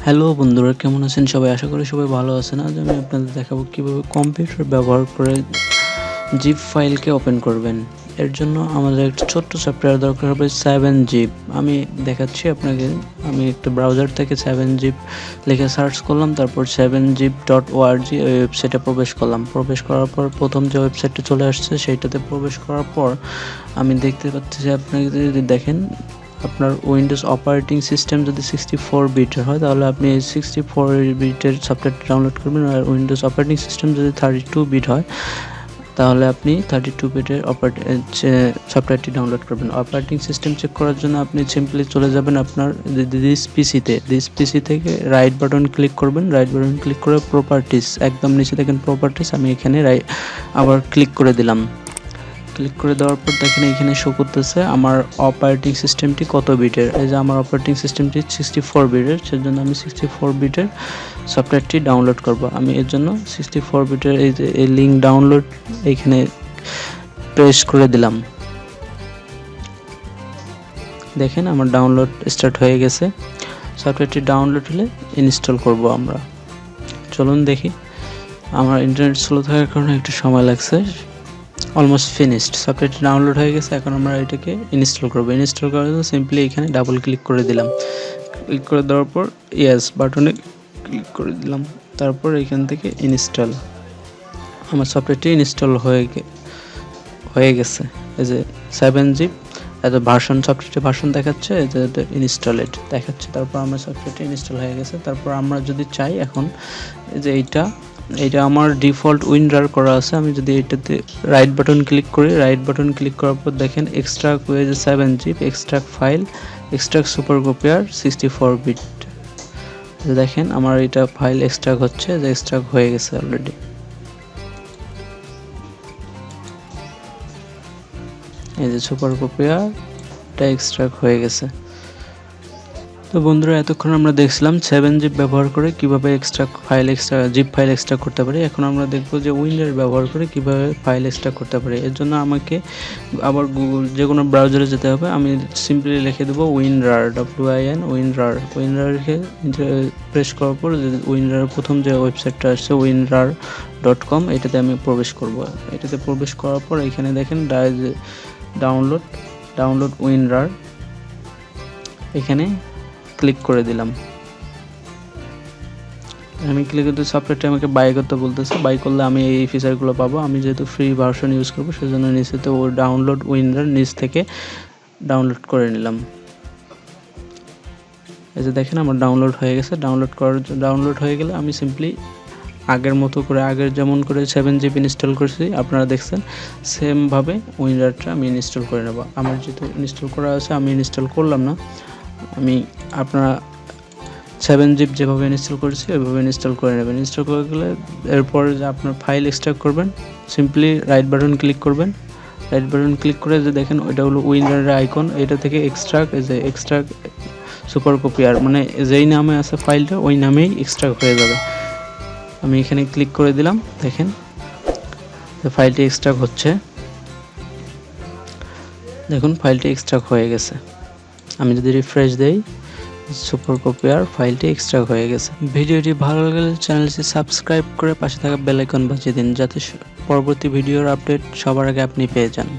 Hello বন্ধুরা, কেমন আছেন সবাই? আশা করি সবাই ভালো আছেন। আজ আমি আপনাদের দেখাবো কিভাবে কম্পিউটার ব্যবহার করে জিপ ফাইলকে ওপেন করবেন। এর জন্য আমাদের একটা ছোট্ট সফটওয়্যার দরকার হবে 7zip। আমি দেখাচ্ছি আপনাকে। আমি একটা ব্রাউজার থেকে 7zip লিখে সার্চ করলাম, তারপর 7zip.org ওই ওয়েবসাইটে প্রবেশ করলাম। প্রবেশ করার পর প্রথম যে ওয়েবসাইটটা চলে আসছে সেইটাতে প্রবেশ করার পর আমি দেখতে পাচ্ছি যে আপনি যদি দেখেন আপনার উইন্ডোজ অপারেটিং সিস্টেম যদি 64 বিটের হয় তাহলে আপনি 64 বিটের সফটওয়্যারটি ডাউনলোড করবেন, আর উইন্ডোজ অপারেটিং সিস্টেম যদি 32 বিট হয় তাহলে আপনি 32 বিটের সফটওয়্যারটি ডাউনলোড করবেন। অপারেটিং সিস্টেম চেক করার জন্য আপনি সিম্পলি চলে যাবেন আপনার দিস পিসি থেকে রাইট বাটন ক্লিক করবেন। রাইট বাটন ক্লিক করে প্রপার্টিস, একদম নিচে দেখেন প্রপার্টিস, আমি এখানে আবার ক্লিক করে দিলাম। ক্লিক করে দেওয়ার পর দেখেন এখানে শো করতেছে আমার অপারেটিং সিস্টেমটি কত বিটের। এই যে আমার অপারেটিং সিস্টেমটি 64 বিটের, সেজন্য আমি 64 বিটের সফটওয়্যারটি ডাউনলোড করব। আমি এর জন্য 64 বিটের এই যে এই লিঙ্ক ডাউনলোড এখানে প্রেস করে দিলাম। দেখেন আমার ডাউনলোড স্টার্ট হয়ে গেছে। সফটওয়্যারটি ডাউনলোড হলে ইনস্টল করব আমরা। চলুন দেখি। আমার ইন্টারনেট স্লো থাকার কারণে একটু সময় লাগছে। অলমোস্ট ফিনিশড, সফটওয়্যারটি ডাউনলোড হয়ে গেছে। এখন আমরা এটাকে ইনস্টল করব। ইনস্টল করার জন্য সিম্পলি এখানে ডাবল ক্লিক করে দিলাম। ক্লিক করে দেওয়ার পর ইয়েস বাটনে ক্লিক করে দিলাম। তারপর এখান থেকে ইনস্টল, আমার সফটওয়্যারটি ইনস্টল হয়ে গেছে। এই যে 7zip এত ভার্সন, সফটওয়্যারটি ভার্সন দেখাচ্ছে, এই যে ইনস্টলেড দেখাচ্ছে। তারপর আমার সফটওয়্যারটি ইনস্টল হয়ে গেছে। তারপর আমরা যদি চাই এখন এই যে এইটা আমার ডিফল্ট WinRAR করা আছে। আমি যদি এটাতে রাইট বাটন ক্লিক করি, রাইট বাটন ক্লিক করার পর দেখেন extract with 7zip, extract file, extract super copier 64 bit. দেখেন আমার এটা ফাইল এক্সট্রাক্ট হচ্ছে, যে এক্সট্রাক্ট হয়ে গেছে অলরেডি। এই যে সুপার কপিয়ারটা এক্সট্রাক্ট হয়ে গেছে। তো বন্ধুরা, এতক্ষণ আমরা দেখছিলাম 7zip ব্যবহার করে কিভাবে জিপ ফাইল এক্সট্রাক্ট করতে পারি। এখন আমরা দেখব যে WinRAR ব্যবহার করে কিভাবে ফাইল এক্সট্রাক্ট করতে পারি। এর জন্য আমাকে আবার গুগল যে কোনো ব্রাউজারে যেতে হবে। আমি সিম্পলি লিখে দেবো WinRAR, WinRAR-কে প্রেস করার পর WinRAR প্রথম যে ওয়েবসাইটটা আসছে winrar.com, এটাতে আমি প্রবেশ করব। এটাতে প্রবেশ করার পর এখানে দেখেন ডাউনলোড WinRAR, এখানে ক্লিক করে দিলাম। আমি ক্লিক করতে সফটওয়্যারটা আমাকে বাই করতে বলতেছে। বাই করলে আমি এই ফিচারগুলো পাবো। আমি যেহেতু ফ্রি ভার্সন ইউজ করবো সেজন্য নিচেতে ও ডাউনলোড WinRAR নিচ থেকে ডাউনলোড করে নিলাম। এই যে দেখেন আমার ডাউনলোড হয়ে গেছে। ডাউনলোড হয়ে গেলে আমি সিম্পলি আগের মতো করে, আগের যেমন করে 7zip ইনস্টল করছি আপনারা দেখছেন, সেমভাবে WinRARটা আমি ইনস্টল করে নেব। আমার যেহেতু ইনস্টল করা আছে আমি ইনস্টল করলাম না। আপনারা 7zip যেভাবে ইনস্টল করেছি ওইভাবে ইনস্টল করে নেবেন। ইনস্টল করে গেলে এরপর যে আপনার ফাইল এক্সট্রাক্ট করবেন, সিম্পলি রাইট বাটন ক্লিক করবেন। রাইট বাটন ক্লিক করে যে দেখেন ওইটা হলো WinRAR আইকন, এটা থেকে এক্সট্রাক্ট সুপার কপিয়ার, মানে যেই নামে আছে ফাইলটা ওই নামেই এক্সট্রাক্ট হয়ে যাবে। আমি এখানে ক্লিক করে দিলাম। দেখেন ফাইলটি এক্সট্রাক্ট হচ্ছে। দেখুন ফাইলটি এক্সট্রাক্ট হয়ে গেছে। আমি যদি রিফ্রেশ দেই, সুপার কপিয়ার ফাইলটি এক্সট্রাক্ট হয়ে গেছে। ভিডিওটি ভালো লাগলে চ্যানেলটি সাবস্ক্রাইব করে পাশে থাকা বেল আইকন বাজিয়ে দিন, যাতে পরবর্তী ভিডিওর আপডেট সবার আগে আপনি পেয়ে যান।